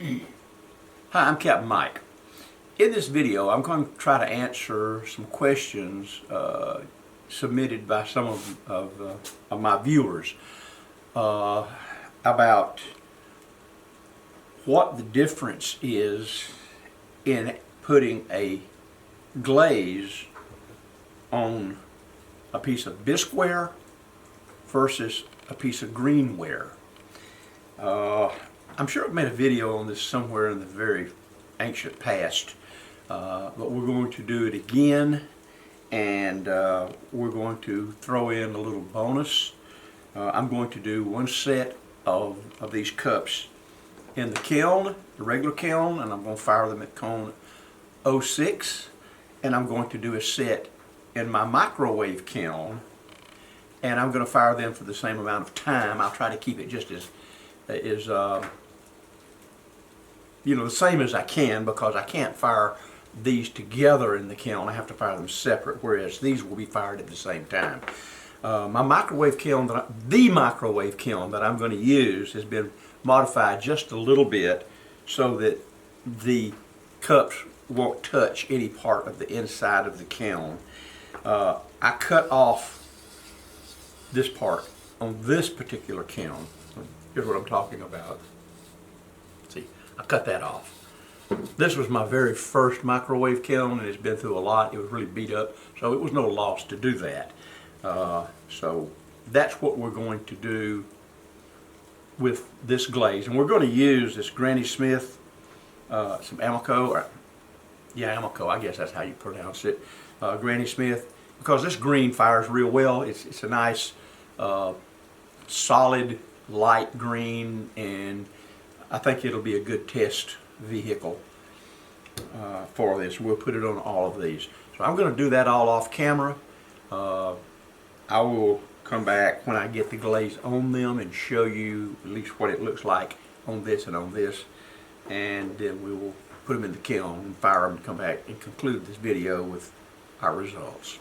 Hi, I'm Captain Mike. In this video, I'm going to try to answer some questions submitted by some of my viewers about what the difference is in putting a glaze on a piece of bisqueware versus a piece of greenware. I'm sure I've made a video on this somewhere in the very ancient past, but we're going to do it again, and we're going to throw in a little bonus. I'm going to do one set of these cups in the kiln, the regular kiln, and I'm going to fire them at cone 06, and I'm going to do a set in my microwave kiln, and I'm going to fire them for the same amount of time. I'll try to keep it just as the same as I can, because I can't fire these together in the kiln. I have to fire them separate, whereas these will be fired at the same time. My microwave kiln, the microwave kiln that I'm going to use, has been modified just a little bit so that the cups won't touch any part of the inside of the kiln. I cut off this part on this particular kiln. Here's what I'm talking about. See, I cut that off. This was my very first microwave kiln, and it's been through a lot. It was really beat up, so it was no loss to do that. So that's what we're going to do with this glaze. And we're going to use this Granny Smith, some Amoco, Amoco, I guess that's how you pronounce it, Granny Smith, because this green fires real well. It's a nice solid light green, and I think it'll be a good test vehicle for this. We'll put it on all of these. So I'm going to do that all off camera. I will come back when I get the glaze on them and show you at least what it looks like on this and on this, and then we will put them in the kiln and fire them and come back and conclude this video with our results.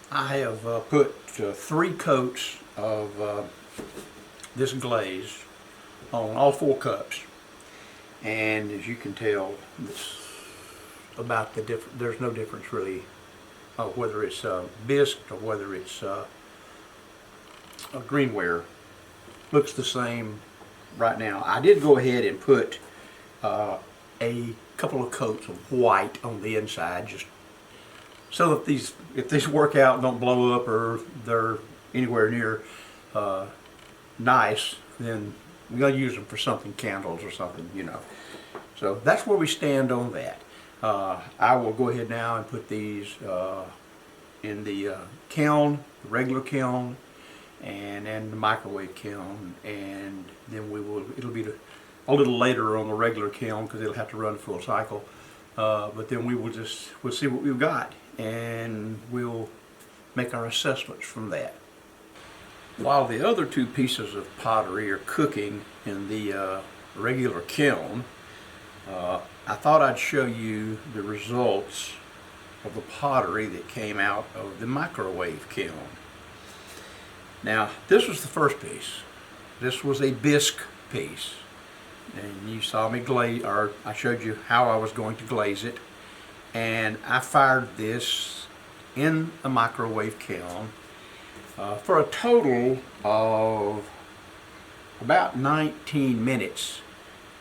I have put 3 coats of this glaze on all 4 cups, and as you can tell, it's about there's no difference really, whether it's Bisque or whether it's a greenware. Looks the same right now. I did go ahead and put a couple of coats of white on the inside, just so that if these work out, don't blow up, or they're anywhere near nice, then we're going to use them for something, candles or something, So that's where we stand on that. I will go ahead now and put these in the kiln, the regular kiln, and the microwave kiln, and then it'll be a little later on the regular kiln because it'll have to run full cycle. But then we'll see what we've got, and we'll make our assessments from that. While the other 2 pieces of pottery are cooking in the regular kiln, I thought I'd show you the results of the pottery that came out of the microwave kiln. Now, this was the first piece. This was a Bisque piece, and you saw me glaze, or I showed you how I was going to glaze it, and I fired this in a microwave kiln for a total of about 19 minutes,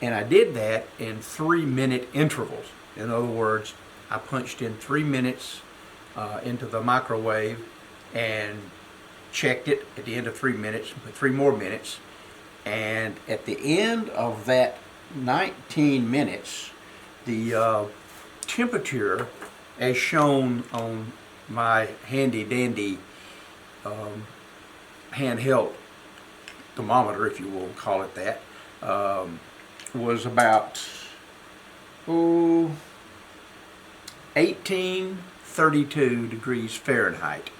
and I did that in 3-minute intervals. In other words, I punched in 3 minutes into the microwave and checked it at the end of 3 minutes, put 3 more minutes, and at the end of that 19 minutes, the temperature, as shown on my handy dandy handheld thermometer, if you will call it that, was about 1832 degrees Fahrenheit.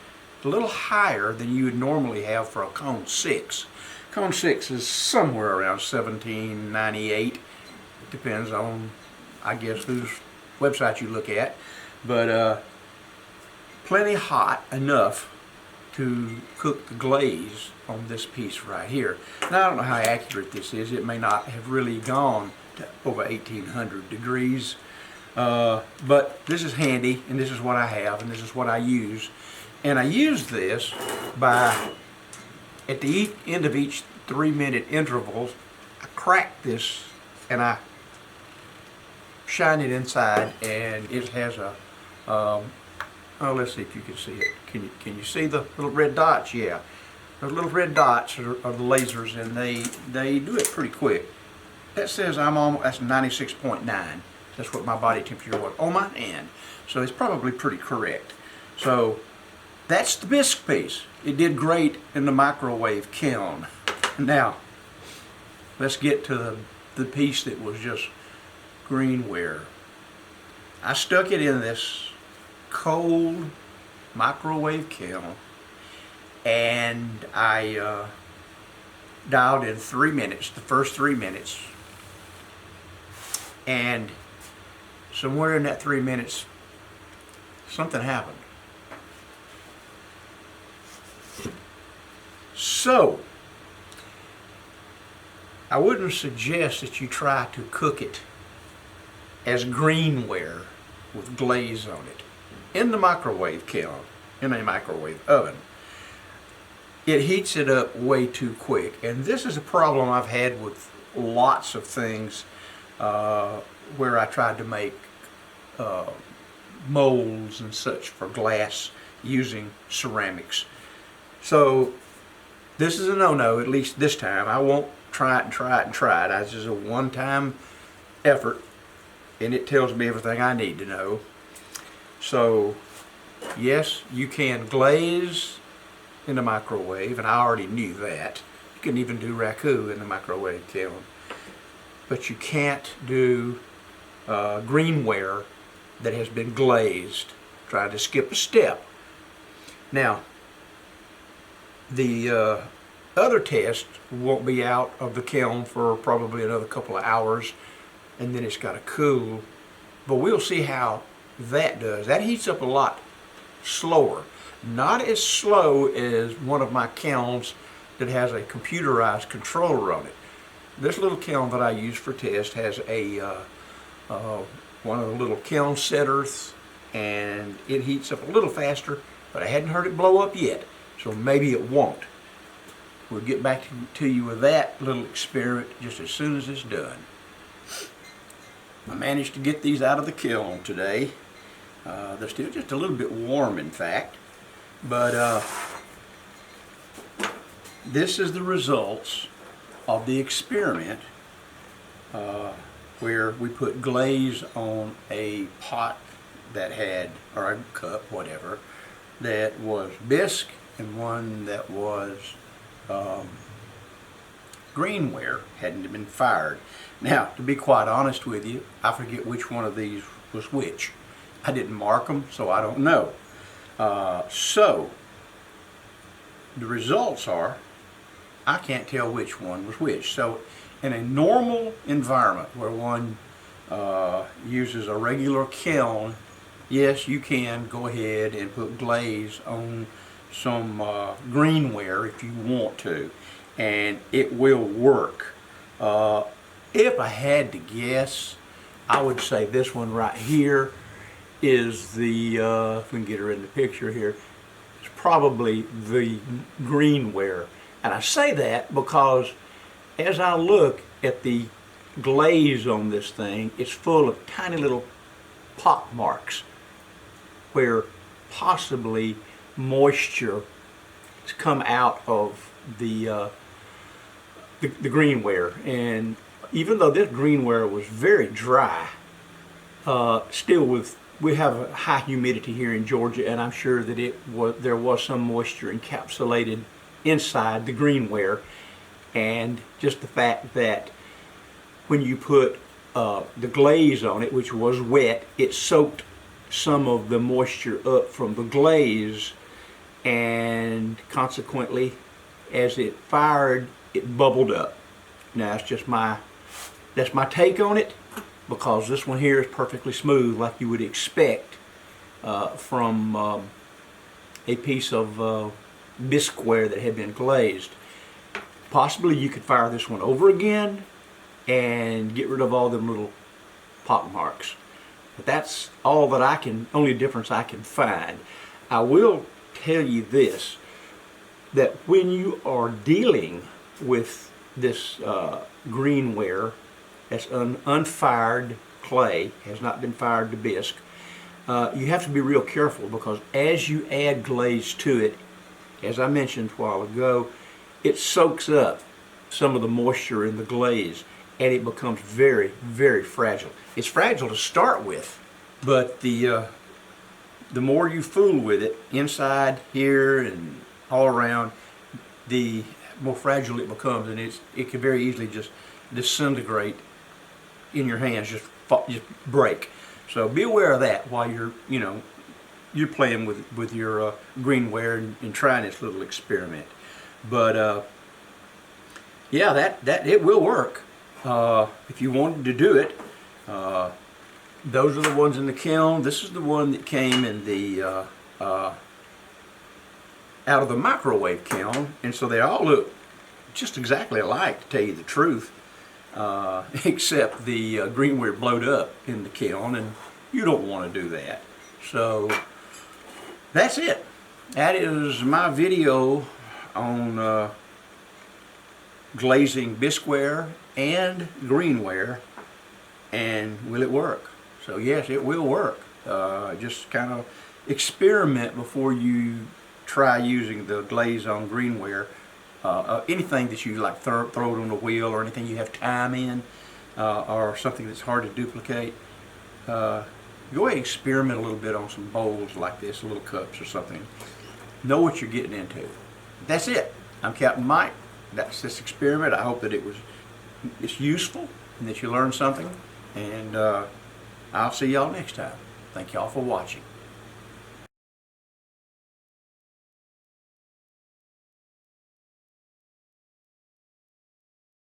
A little higher than you would normally have for a cone 6. Cone 6 is somewhere around 1798. It depends on, I guess, whose website you look at, but plenty hot enough to cook the glaze on this piece right here. Now I don't know how accurate this is. It may not have really gone to over 1800 degrees. But this is handy, and this is what I have, and this is what I use. And I use this by, at the end of each 3-minute intervals, I crack this and I shine it inside, and it has a, oh, let's see if you can see it. Can you see the little red dots? Yeah. Those little red dots are the lasers, and they do it pretty quick. That says that's 96.9. That's what my body temperature was on my hand. So it's probably pretty correct. So that's the bisque piece. It did great in the microwave kiln. Now, let's get to the piece that was just greenware. I stuck it in this cold microwave kiln, and I dialed in 3 minutes, the first 3 minutes, and somewhere in that 3 minutes something happened. So I wouldn't suggest that you try to cook it as greenware with glaze on it in the microwave kiln, in a microwave oven. It heats it up way too quick, and this is a problem I've had with lots of things where I tried to make molds and such for glass using ceramics. So this is a no-no, at least this time. I won't try it and try it and try it. This is a one-time effort, and it tells me everything I need to know. So yes, you can glaze in the microwave, and I already knew that. You can even do raku in the microwave kiln, but you can't do greenware that has been glazed. Try to skip a step. Now, the other test won't be out of the kiln for probably another couple of hours, and then it's got to cool. But we'll see how that does. That heats up a lot slower. Not as slow as one of my kilns that has a computerized controller on it. This little kiln that I use for test has a one of the little kiln setters, and it heats up a little faster, but I hadn't heard it blow up yet, so maybe it won't. We'll get back to you with that little experiment just as soon as it's done. I managed to get these out of the kiln today. They're still just a little bit warm, in fact, but this is the results of the experiment where we put glaze on a pot that had, or a cup, whatever, that was bisque, and one that was greenware, hadn't been fired. Now, to be quite honest with you, I forget which one of these was which. I didn't mark them, so I don't know. So, the results are, I can't tell which one was which. So, in a normal environment where one uses a regular kiln, yes, you can go ahead and put glaze on some greenware if you want to, and it will work. If I had to guess, I would say this one right here is the, if we can get her in the picture here, it's probably the greenware. And I say that because as I look at the glaze on this thing, it's full of tiny little pock marks where possibly moisture has come out of the greenware. And even though this greenware was very dry, still we have a high humidity here in Georgia, and I'm sure that there was some moisture encapsulated inside the greenware. And just the fact that when you put the glaze on it, which was wet, it soaked some of the moisture up from the glaze, and consequently, as it fired, it bubbled up. Now that's my take on it, because this one here is perfectly smooth, like you would expect from a piece of Bisqueware that had been glazed. Possibly you could fire this one over again and get rid of all them little pock marks. But that's all that only difference I can find. I will tell you this, that when you are dealing with this greenware that's unfired clay, has not been fired to bisque, you have to be real careful, because as you add glaze to it, as I mentioned a while ago, it soaks up some of the moisture in the glaze, and it becomes very, very fragile. It's fragile to start with, but the more you fool with it, inside here and all around, the more fragile it becomes, and it can very easily just disintegrate in your hands, just break. So be aware of that while you're playing with your greenware and trying this little experiment. But yeah, that it will work if you wanted to do it. Those are the ones in the kiln. This is the one that came in the out of the microwave kiln, and so they all look just exactly alike, to tell you the truth, except the greenware blowed up in the kiln, and you don't want to do that. So that's it. That is my video on glazing bisqueware and greenware, and will it work? So yes, it will work. Just kind of experiment before you try using the glaze on greenware. Anything that you like throw it on the wheel, or anything you have time in, or something that's hard to duplicate. Go ahead and experiment a little bit on some bowls like this, little cups or something. Know what you're getting into. That's it. I'm Captain Mike. That's this experiment. I hope that it's useful and that you learned something. And I'll see y'all next time. Thank y'all for watching.